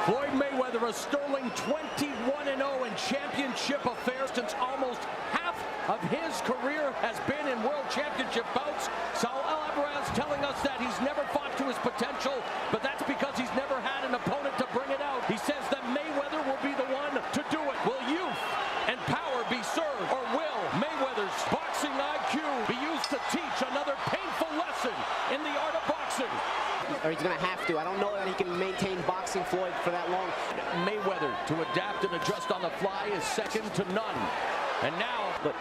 Floyd Mayweather, a sterling 21-0 in championship affairs since almost half of his career has been in world championship bouts. Canelo Alvarez telling us that he's never fought to his potential, but that's because he's never had an opponent to bring it out. He says that Mayweather will be the one to do it. Will youth and power be served, or will Mayweather's boxing IQ be used to teach another painful lesson in the art of boxing? Or he's going to have to. I don't know that he can maintain boxing Floyd for that long. Mayweather to adapt and adjust on the fly is second to none. And now, but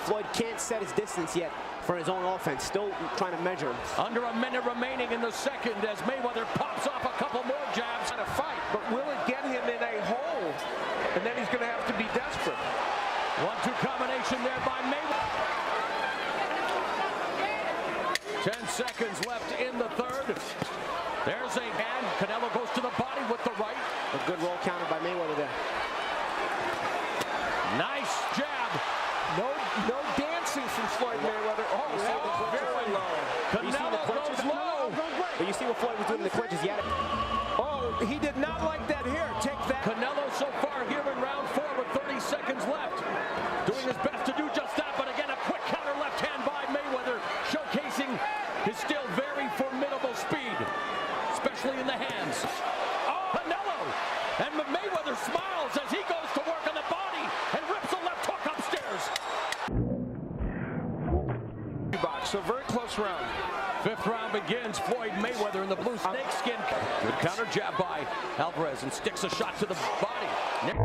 Floyd can't set his distance yet for his own offense. Still trying to measure him. Under a minute remaining in the second as Mayweather pops off a couple more jabs. A fight, but will it get him in a hole? And then he's going to have to be desperate. 1-2 combination there by Mayweather. 10 seconds left in the third. There's a hand. Canelo goes to the body with the right. A good roll counter by Mayweather there. Nice jab. No dancing from Floyd Mayweather. Oh, that was very low. Canelo goes low. But you see what Floyd was doing in the clinches. He had it. Oh, he did not like that here. Take that. Canelo so far here in round 4 with 30 seconds left. Doing his best to do just that, but again, a quick counter left hand by Mayweather, showcasing his still very formidable speed, especially in the hands. Oh, Canelo! And Mayweather smiles as he goes to work on the body and rips a left hook upstairs. So very close round. 5th round begins. Floyd Mayweather in the blue snakeskin. Good counter jab by Alvarez and sticks a shot to the body. And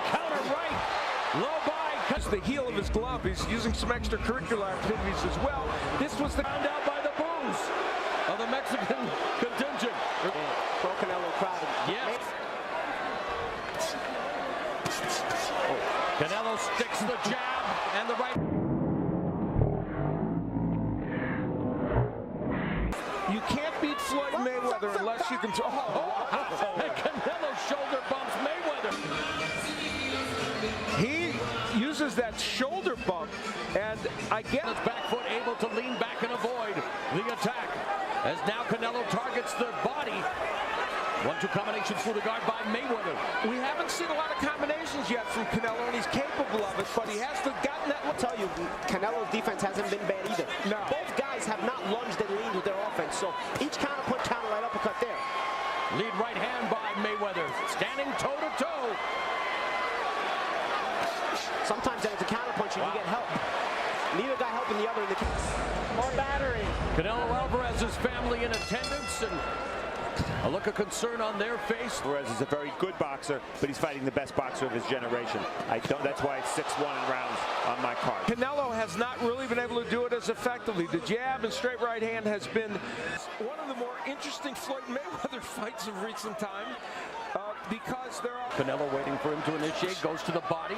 counter right. Low by. The heel of his glove. He's using some extracurricular activities as well. This was the Found out by the boos of the Mexican contingent. Pro Canelo crowd. Yes. Canelo sticks the jab and the right. You can't beat Floyd Mayweather unless you can. And Canelo shoulder bumps Mayweather. He uses that shoulder bump, and I get his back foot able to lean back and avoid the attack. As now Canelo targets the body. 1-2 combination through the guard by Mayweather. We haven't seen a lot of combinations yet from Canelo, and he's capable of it, but he has gotten that. I'll tell you, Canelo's defense hasn't been bad either. No. Both guys have not lunged and leaned with their offense, so each counter punch, counter right uppercut there. Lead right hand by Mayweather, standing toe-to-toe. Sometimes when it's a counter punch and you get help. Neither guy helping the other in the more battery. Canelo Alvarez's family in attendance, and a look of concern on their face. Alvarez is a very good boxer, but he's fighting the best boxer of his generation. That's why it's 6-1 in rounds on my card. Canelo has not really been able to do it as effectively. The jab and straight right hand has been one of the more interesting Floyd Mayweather fights of recent time because there are. Canelo waiting for him to initiate, goes to the body.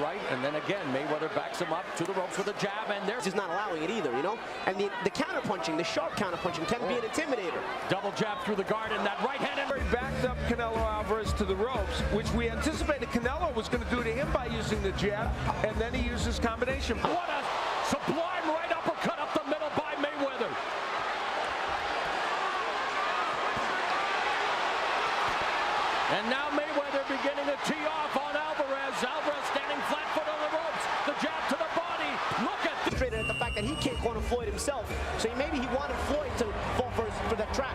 Right, and then again, Mayweather backs him up to the ropes with a jab, and there's just not allowing it either, you know? And the counter-punching, the sharp counter-punching can be an intimidator. Double jab through the guard, and that right hand. He backed up Canelo Alvarez to the ropes, which we anticipated Canelo was going to do to him by using the jab, and then he uses combination. What a sublime right uppercut up the middle by Mayweather. And now Mayweather beginning to tee off on Alvarez. Alvarez standing flat foot on the ropes. The jab to the body. Look at this. Frustrated at the fact that he can't corner Floyd himself. So maybe he wanted Floyd to fall for that trap.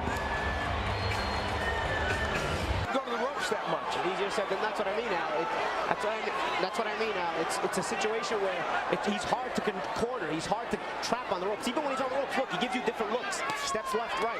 Go to the ropes that much. Easier said than that's what I mean, Al. That's what I mean, Al. It's a situation where he's hard to corner. He's hard to trap on the ropes. Even when he's on the ropes, look, he gives you different looks. Steps left, right.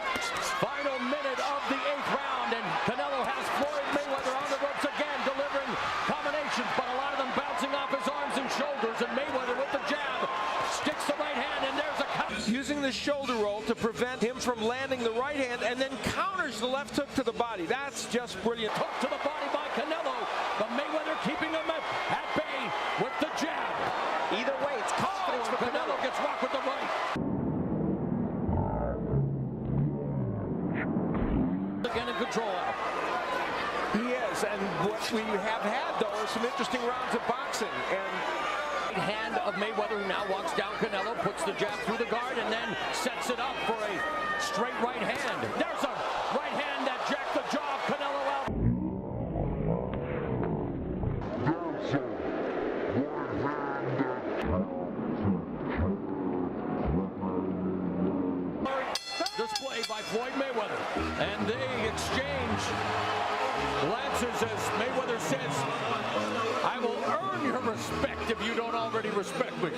Final minute of the 8th round, and Canelo has Floyd Mayweather on the ropes again, delivering combinations, but a lot of them bouncing off his arms and shoulders, and Mayweather with the jab sticks the right hand, and there's a counter. Using the shoulder roll to prevent him from landing the right hand, and then counters the left hook to the body. That's just brilliant. Hook to the body by Canelo, but Mayweather keeping him at bay with the jab. Either way, it's confidence for Canelo gets rocked with the right. Again in control. He is, and what we have had, though, are some interesting rounds of boxing. And hand of Mayweather, who now walks down Canelo, puts the jab through the guard, and then sets it up for a straight right hand. There's a right hand that jacked the jaw of Canelo Alvarez. Display by Floyd Mayweather, and they exchange glances as Mayweather says, "I will earn your respect if you don't already respect me."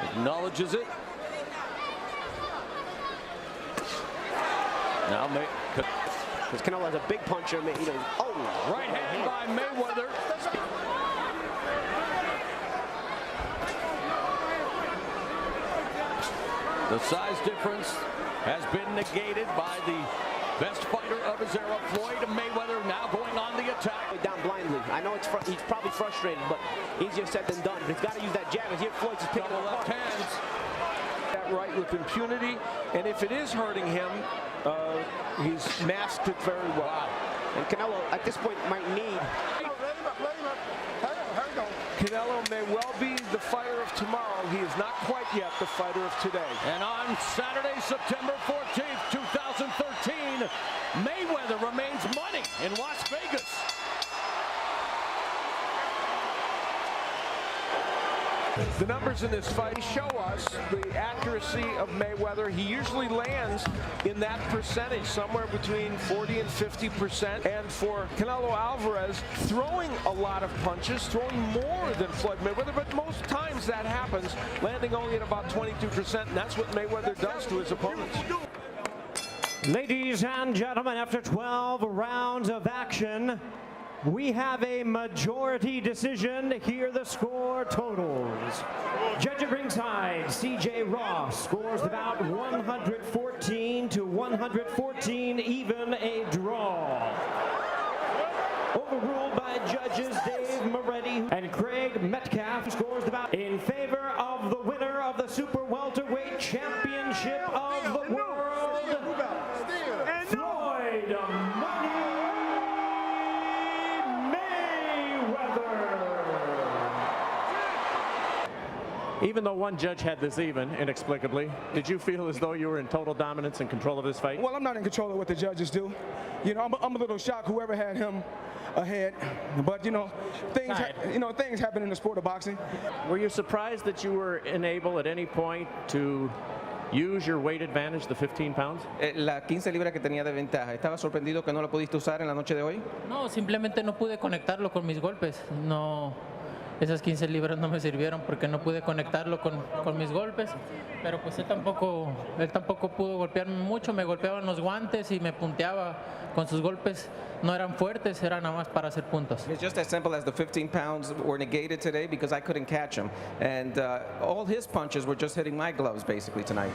Acknowledges it. Now Because Canelo has a big puncher. Oh, right hand by Mayweather. The size difference has been negated by the best fighter of his era, Floyd Mayweather, now going on the attack. Down blindly. I know he's probably frustrated, but easier said than done. But he's got to use that jab. As here, Floyd's just picking Double up left hands. That right with impunity, and if it is hurting him, he's masked it very well. And Canelo, at this point, might need. Canelo may well be the fighter of tomorrow. He is not quite yet the fighter of today. And on Saturday, September 14th, 2013, Mayweather remains money in Las Vegas. The numbers in this fight show us the accuracy of Mayweather. He usually lands in that percentage, somewhere between 40 and 50%. And for Canelo Alvarez, throwing a lot of punches, throwing more than Floyd Mayweather, but most times that happens, landing only at about 22%, and that's what Mayweather does to his opponents. Ladies and gentlemen, after 12 rounds of action, we have a majority decision. Here the score totals. Judge at ringside, CJ Ross scores the bout 114 to 114, even a draw. Overruled by judges Dave Moretti and Craig Metcalf scores the bout in favor of the winner of the Super Welterweight Championship of the world, Floyd Even though one judge had this even, inexplicably, did you feel as though you were in total dominance and control of this fight? Well, I'm not in control of what the judges do. You know, I'm a little shocked whoever had him ahead. But, things happen in the sport of boxing. Were you surprised that you were unable at any point to use your weight advantage, the 15 pounds? La 15 libras que tenía de ventaja. ¿Estaba sorprendido que no la pudiste usar en la noche de hoy? No, simplemente no pude conectarlo con mis golpes. No, esas 15 libras no me sirvieron porque no pude conectarlo con mis golpes. Pero pues él tampoco pudo golpearme mucho. Me golpeaban los guantes y me punteaba con sus golpes. No eran fuertes, eran nada más para hacer puntos. It's just as simple as the 15 pounds were negated today because I couldn't catch him. And all his punches were just hitting my gloves basically tonight.